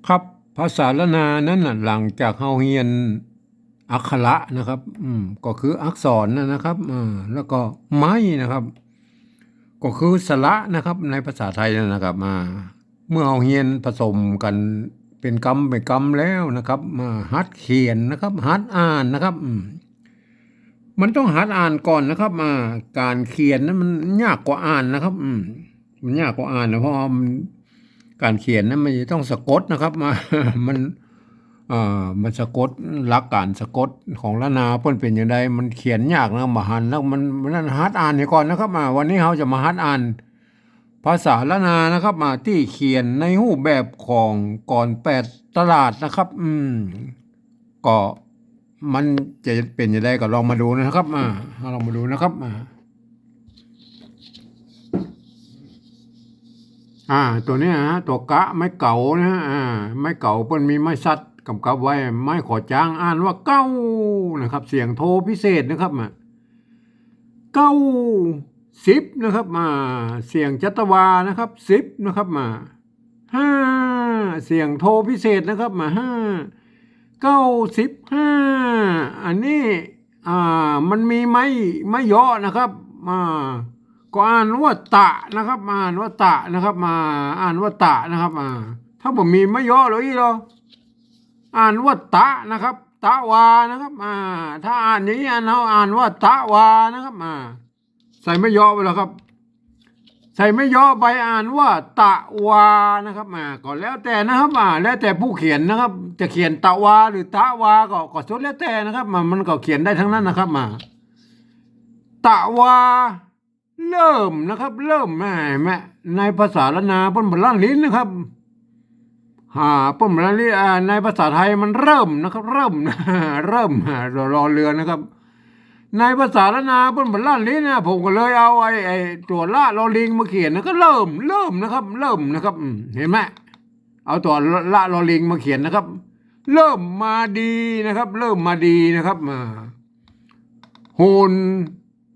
ครับภาษาละนานั้นน่ะหลังจากเฮาเรียนอักขระนะครับก็คืออักษรนะครับแล้วก็ไม้นะครับก็คือสระนะครับในภาษาไทยนะครับเมื่อเฮาเรียนผสมกันเป็นกรรมเป็นกรรมแล้วนะครับมาหัดเขียนนะครับหัดอ่านนะครับมันต้องหัดอ่านก่อนนะครับการเขียนนั้นมันยากกว่าอ่านนะครับมันยากกว่าอ่านนะเพราะว่ามันการเขียนนั้นมันจะต้องสะกดนะครับมันมันสะกดหลักการสะกดของละนาเพิ่นเป็นอย่างไรมันเขียนยากนะมาหันแล้วมันนั่นหัดอ่านให้ก่อนนะครับวันนี้เราจะมาหัดอ่านภาษาละนานะครับที่เขียนในรูปแบบของก่อน8 ตลาดนะครับก็มันจะเป็นอย่างไรก็ลองมาดูนะครับลองมาดูนะครับตัวนี้ฮะตัวกะไม้เก่านะไม้เก่าเพิ่นมีไม้สัดกำกับไว้ไม้ขอจางอ่านว่าเก้านะครับเสียงโทพิเศษนะครับเก้า10นะครับเสียงจัตวานะครับ10นะครับห้าเสียงโทพิเศษนะครับห้า95อันนี้มันมีไม้ย่อนะครับก็อ่านว่าตะนะครับอ่านว่าตะนะครับอ่านว่าตะนะครับถ้าผมมีไม้ย่อหรืออีหรออ่านว่าตะนะครับตะวานะครับถ้าอ่านอย่างนี้เราอ่านว่าตะวานะครับใส่ไม่ย่อไปแล้วครับใส่ไม่ย่อไปอ่านว่าตะวานะครับก็แล้วแต่นะครับแล้วแต่ผู้เขียนนะครับ จะเขียนตะวาหรือตะวาก็สุดแล้วแต่นะครับมันก็เขียนได้ทั้งนั้นนะครับตะวาเริ่มนะครับ เริ่มแม่ในภาษาละนาเพิ่นบ่ลั่นลิ้นนะครับเพิ่นบ่ลั่นลิ้นในภาษาไทยมันเริ่มนะครับเริ่มเริ่มรอเรือนะครับในภาษาละนาเพิ่นบ่ลั่นลิ้นนะผมก็เลยเอาไอ้ตัวละลอลิงมาเขียนนะก็เริ่มนะครับเริ่มนะครับเห็นไหมเอาตัวละลอลิงมาเขียนนะครับเริ่มมาดีนะครับเริ่มมาดีนะครับหุ่น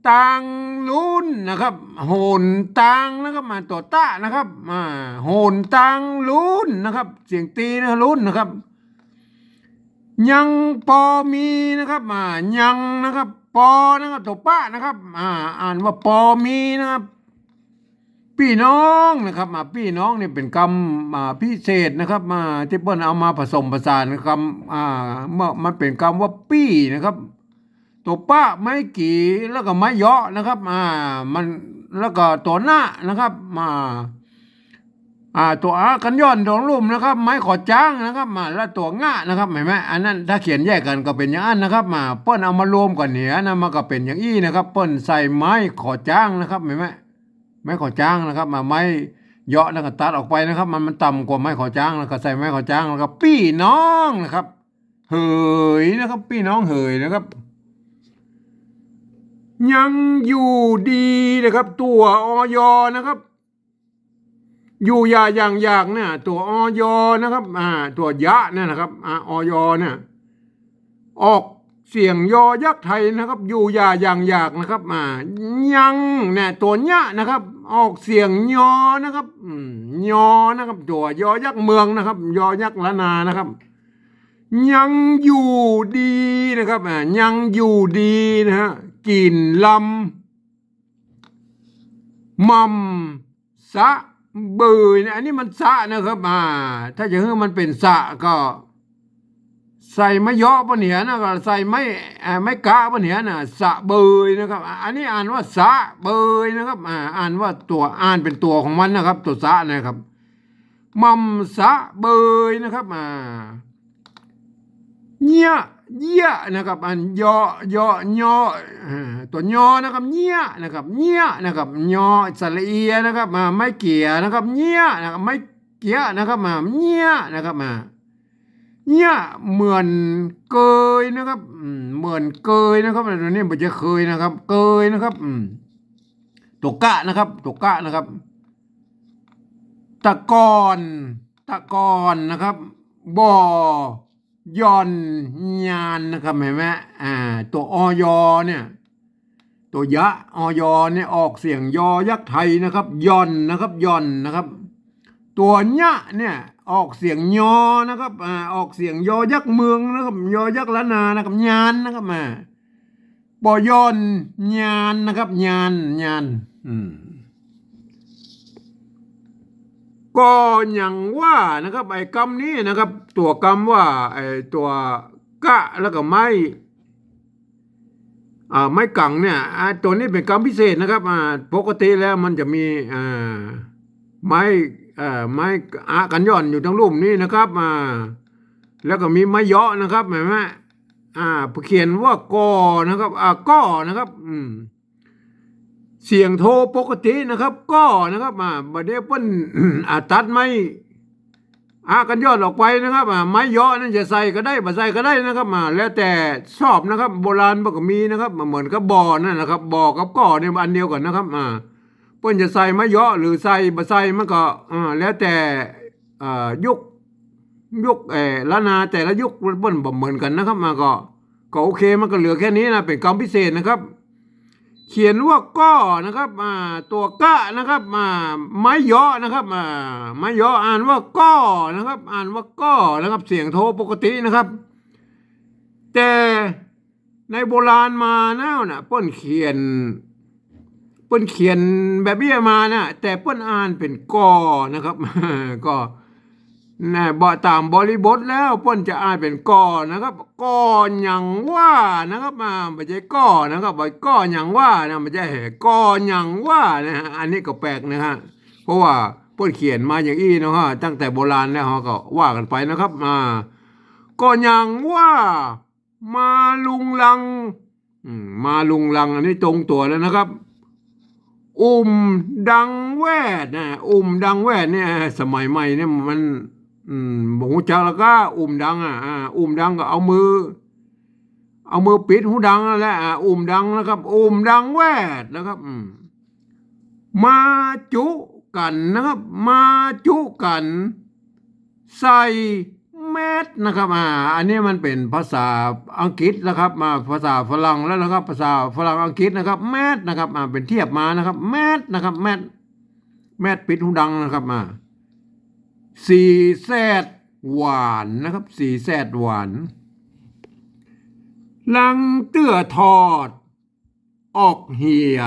ตังลุ้นนะครับโหนตังนะครับตัวตะนะครับโหนตังลุ้นนะครับเสียงตีนะลุ้นนะครับยังปอมีนะครับยังนะครับปอนะครับตัวปะนะครับอ่านว่าปอมีนะครับพี่น้องนะครับพี่น้องนี่เป็นคำพิเศษนะครับที่เปิ้ลเอามาผสมผสานคำเมื่อมันเป็นคำว่าปี้นะครับตัวป้าไม้กี่แล้วก็ไม้เยาะนะครับมันแล้วก็ตัวหน้านะครับตัวกันย้อนตัวลุ่มนะครับไม้ขอจ้างนะครับแล้วตัวง่านะครับเห็นไหมอันนั้นถ้าเขียนแยกกันก็เป็นอย่างนั้นนะครับเปิ้ลเอามารวมกันเนี่ยนะมันก็เป็นอย่างอี้นะครับเปิ้ลใส่ไม้ขอจ้างนะครับเห็นไหมไม้ขอจ้างนะครับไม้เยาะแล้วก็ตัดออกไปนะครับมันต่ำกว่าไม้ขอจ้างแล้วก็ใส่ไม้ขอจ้างแล้วก็พี่น้องนะครับเหยนะครับพี่น้องเหยนะครับยังอยู่ดีนะครับ ตัวอยนะครับอยู่อย่างเนี่ยตัวอยนะครับตัวยะเนี่ยนะครับอยเนี่ยออกเสียงยอยักษ์ไทยนะครับอยู่อย่างนะครับยังเนี่ยตัวเนี้ยนะครับออกเสียงยอนะครับยอนะครับตัวยอยักษ์เมืองนะครับยอยักษ์ละนานะครับยังอยู่ดีนะครับยังอยู่ดีนะฮะกินลำมัมสะเบยอันนี้มันสะนะครับถ้าจะให้มันเป็นสะก็ใส่ไม่ย่อปะเนี่ยนะก็ใส่ไม่กะปะเนี่ยนะสะเบยนะครับอันนี้อ่านว่าสะเบยนะครับอ่านว่าตัวอ่านเป็นตัวของมันนะครับตัวสะนะครับมัมสะเบยนะครับเนี่ยเยี่ยนะครับอันยอตัวยอนะครับเนี่ยนะครับเนี่ยนะครับยอสระเอียนะครับไม่เกี่ยนะครับเนี่ยนะครับไม่เกี่ยนะครับเนี่ยนะครับเนี่ยเหมือนเกยนะครับเหมือนเกยนะครับตัวนี้มันจะเคยนะครับเกยนะครับตัวกะนะครับตัวกะนะครับตะกอนนะครับบ่อย่อนยานนะครับเห็นไหมตัวอยเนี่ยตัวยะอยเนี่ยออกเสียงยอยักษ์ไทยนะครับย่อนนะครับย่อนนะครับ ตัวญะเนี่ยออกเสียงยอนะครับออกเสียงยอยักษ์เมืองนะครับยอยักษ์ละนานะครับยานนะครับปอยอนยานนะครับยานก็อย่างว่านะครับไอ้กรรมนี้นะครับตัวกรรมว่าไอ้ตัวกะแล้วก็ไม้กังเนี่ยตัวนี้เป็นกรรมพิเศษนะครับปกติแล้วมันจะมีไม้ไม้กันย่อนอยู่ทั้งรูปนี้นะครับแล้วก็มีไม้เยาะนะครับเห็นไหมเขียนว่ากอนะครับก้อนะครับเสียงโทปกตินะครับก้อนะครับบัดนี้เพิ่นตัดไม้กันยอดออกไปนะครับไม้เยาะนั่นจะใส่ก็ได้บ่ใส่ก็ได้นะครับแล้วแต่ชอบนะครับโบราณมันก็มีนะครับเหมือนกับบ่อนั่นนะครับบ่อกับก้อเนี่ยอันเดียวกันนะครับเพิ่นจะใส่ไม้เยาะหรือใส่บ่ใส่มันก็แล้วแต่ยุคละนาแต่ละยุคเพิ่นบ่เหมือนกันนะครับก็โอเคมันก็เหลือแค่นี้นะเป็นกรรมพิเศษนะครับเขียนว่าก้อนะครับตัวกะนะครับไม้เยาะนะครับไม้เยาะอ่านว่าก้อนะครับอ่านว่าก้อนะครับเสียงโทปกตินะครับแต่ในโบราณมาแล้วนะเปิ้นเขียนแบบนี้มานะแต่เปิ้นอ่านเป็นก้อนะครับ ก็ตามบริบทแล้วเปิ้นจะอ่านเป็นก้อนะครับก้อหยังว่านะครับไม่ใช่ก้อนะครับบ่ก้อหยังว่านะไม่ใช่ก้อหยังว่านะฮะอันนี้ก็แปลกนะฮะเพราะว่าเปิ้นเขียนมาอย่างอี้นะฮะตั้งแต่โบราณแล้วเขาก็ว่ากันไปนะครับก้อหยังว่ามาลุงลังมาลุงลังอันนี้ตรงตัวแล้วนะครับดังแวดนะดังแวดเนี่ยสมัยใหม่เนี่ยมันบอกหูจักแล้วก็ดังดังก็เอามือปิดหูดังนั่นแหละดังนะครับดังแวดนะครับมาจุกันนะครับมาจุกันใส่แมสนะครับอันนี้มันเป็นภาษาอังกฤษนะครับภาษาฝรั่งแล้วนะครับภาษาฝรั่งอังกฤษนะครับแมสนะครับเป็นเทียบมานะครับแมสนะครับแมสปิดหูดังนะครับสีแซดหวานนะครับสีแซดหวานลังเตื้อทอดออกเหีย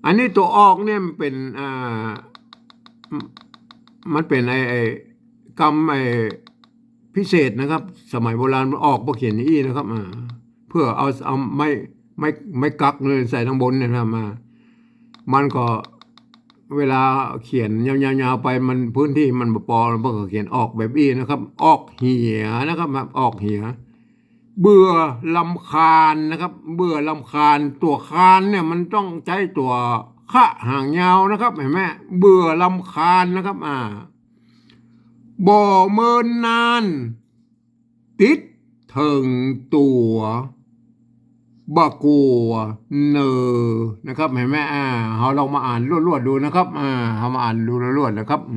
อันนี้ตัวออกเนี่ยมันเป็นไอ้กรรมพิเศษนะครับสมัยโบราณมันออกบ่เขียนอี้นะครับเพื่อเอาไม่กักเลยใส่ทางบนเนี่ยนะมันก็เวลาเขียนยาวๆไปมันพื้นที่มันบ่พอมันก็เขียนออกแบบอี้นะครับออกเหียนะครับออกเหียเบื่อลำคาญนะครับเบื่อลำคาญตัวคานเนี่ยมันต้องใช้ตัวขะหางยาวนะครับเห็นไหมเบื่อลำคาญนะครับบ่เมินนานติดถึงตัวบะกัวเนอนะครับเห็นไหมเราลองมาอ่านรวดๆดูนะครับเรามาอ่านดูรวดๆนะครับ95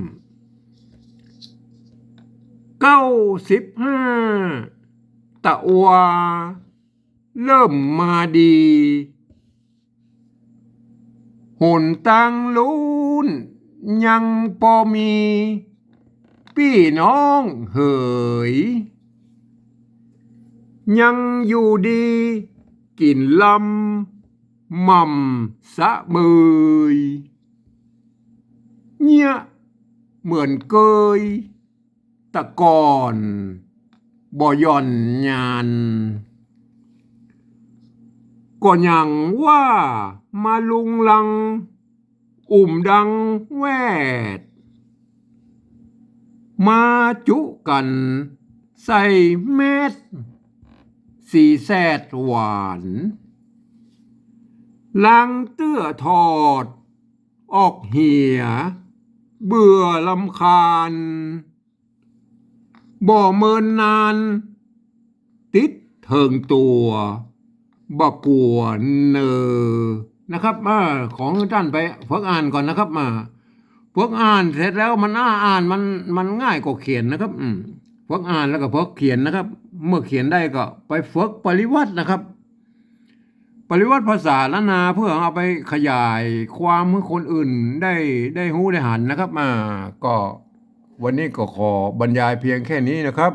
ตะวาเริ่มมาดีหนตังลุ้นยังพอมีพี่น้องเหยยังอยู่ดีกินลำม่ำสะเบยเนี่ยเหมือนเกยตะกอนบ่ย่อนยานก็ยังว่ามาลุงลังดังแวดมาจุกันใส่เม็ดสีแซดหวานลังเตื้อทอดออกเหียเบื่อลำคาญบ่เมินนานติดเถิงตัวบ่กลัวเนอนะครับของท่านไปฝึกอ่านก่อนนะครับฝึกอ่านเสร็จแล้วมันอ่านมันง่ายกว่าเขียนนะครับฝึกอ่านแล้วก็ฝึกเขียนนะครับเมื่อเขียนได้ก็ไปฝึกปริวัตินะครับ ปริวัติภาษาล้านนาเพื่อเอาไปขยายความให้คนอื่นได้รู้ได้หันนะครับก็วันนี้ก็ขอบรรยายเพียงแค่นี้นะครับ